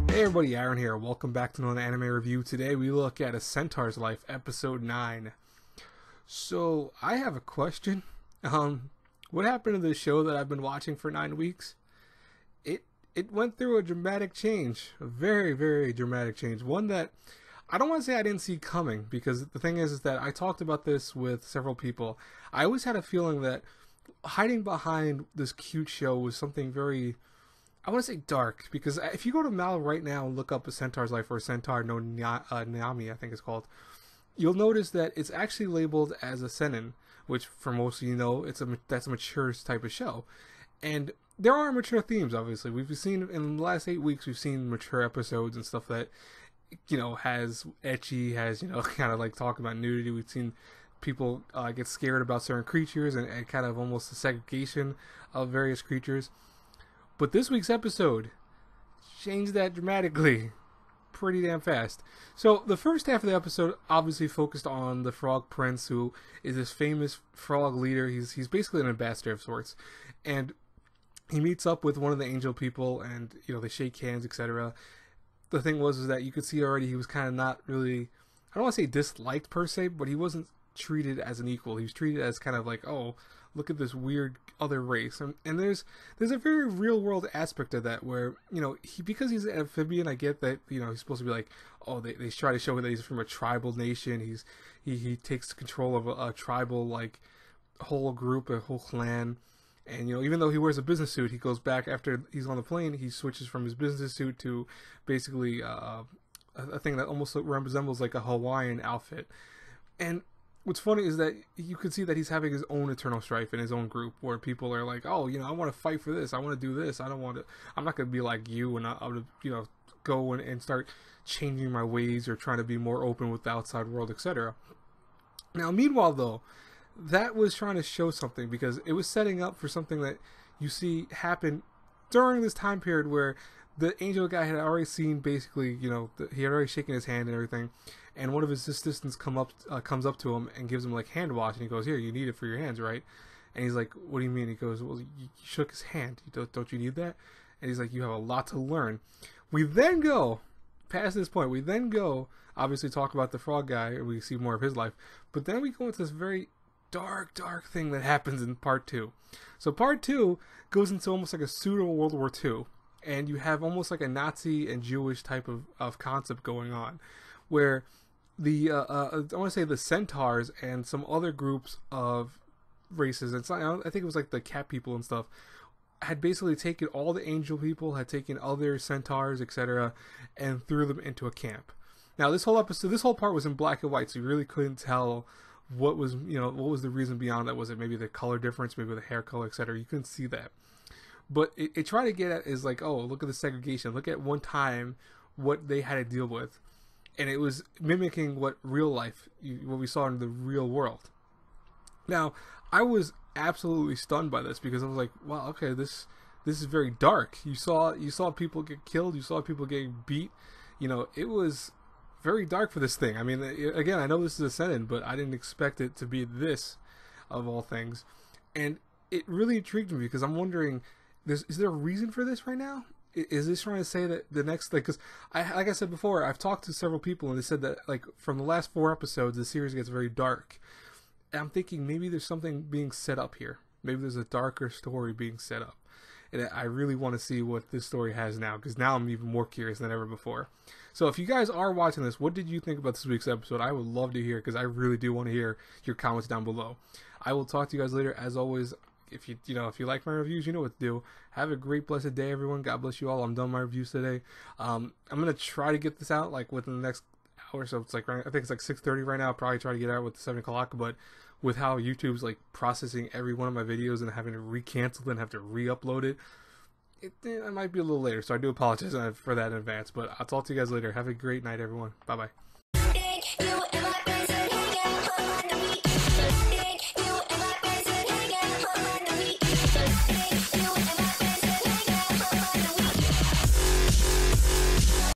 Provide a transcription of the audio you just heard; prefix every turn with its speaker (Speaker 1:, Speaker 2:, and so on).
Speaker 1: Hey everybody, Aaron here. Welcome back to another anime review. Today we look at A Centaur's Life, episode 9. So, I have a question. What happened to the show that I've been watching for 9 weeks? It went through a dramatic change. A very, very dramatic change. One that I don't want to say I didn't see coming, because the thing is that I talked about this with several people. I always had a feeling that hiding behind this cute show was something very, I want to say dark, because if you go to Mal right now and look up A Centaur's Life, or Centaur no Nayami, I think it's called, you'll notice that it's actually labeled as a seinen, which for most of you know, that's a mature type of show. And there are mature themes, obviously. We've seen, in the last 8 weeks, we've seen mature episodes and stuff that, has ecchi, has, kind of like talk about nudity. We've seen people get scared about certain creatures and kind of almost the segregation of various creatures. But this week's episode changed that dramatically, pretty damn fast. So the first half of the episode obviously focused on the Frog Prince, who is this famous frog leader. He's basically an ambassador of sorts, and he meets up with one of the angel people, and they shake hands, etc. The thing was that you could see already he was kind of not really, I don't want to say disliked per se, but he wasn't treated as an equal. He was treated as kind of like, oh, look at this weird other race. And there's a very real world aspect of that where, because he's an amphibian, I get that, he's supposed to be like, oh, they try to show that he's from a tribal nation. He takes control of a tribal, like, whole group, a whole clan. And, even though he wears a business suit, he goes back after he's on the plane, he switches from his business suit to basically a thing that almost resembles like a Hawaiian outfit. And what's funny is that you can see that he's having his own eternal strife in his own group, where people are like, oh, I want to fight for this, I want to do this, I'm not going to be like you, and I'm going to go and start changing my ways or trying to be more open with the outside world, etc. Now, meanwhile, though, that was trying to show something, because it was setting up for something that you see happen during this time period where the angel guy had already seen, basically, he had already shaken his hand and everything, and one of his assistants comes up to him and gives him like hand wash, and he goes, here, you need it for your hands, right? And he's like, what do you mean? He goes, well, you shook his hand, don't you need that? And he's like, you have a lot to learn. We then go past this point, obviously talk about the frog guy, and we see more of his life, but then we go into this very dark thing that happens in part 2. So part 2 goes into almost like a pseudo World War II, and you have almost like a Nazi and Jewish type of concept going on, where the I want to say the Centaurs and some other groups of races, and I think it was like the cat people and stuff, had basically taken all the angel people, had taken other centaurs, etc., and threw them into a camp. Now this whole part was in black and white, so you really couldn't tell what was the reason beyond that. Was it maybe the color difference, maybe the hair color, etc.? You couldn't see that. But it tried to get at is like, oh, look at the segregation. Look at one time what they had to deal with. And it was mimicking what we saw in the real world. Now, I was absolutely stunned by this, because I was like, wow, okay, this is very dark. You saw people get killed. You saw people getting beat. It was very dark for this thing. I mean, again, I know this is a seinen, but I didn't expect it to be this, of all things. And it really intrigued me, because I'm wondering, is there a reason for this right now? Is this trying to say that the next, like, because like I said before, I've talked to several people, and they said that, like, from the last 4 episodes, the series gets very dark. And I'm thinking maybe there's something being set up here. Maybe there's a darker story being set up. And I really want to see what this story has now, because now I'm even more curious than ever before. So if you guys are watching this, what did you think about this week's episode? I would love to hear, because I really do want to hear your comments down below. I will talk to you guys later. As always, if you like my reviews, you know what to do. Have a great, blessed day, everyone. God bless you all. I'm done with my reviews today. I'm going to try to get this out like within the next hour. So it's like, I think it's like 6:30 right now. I'll probably try to get out with 7 o'clock, but with how YouTube's like processing every one of my videos and having to re-cancel and have to re-upload it, it might be a little later. So I do apologize for that in advance, but I'll talk to you guys later. Have a great night, everyone. Bye-bye.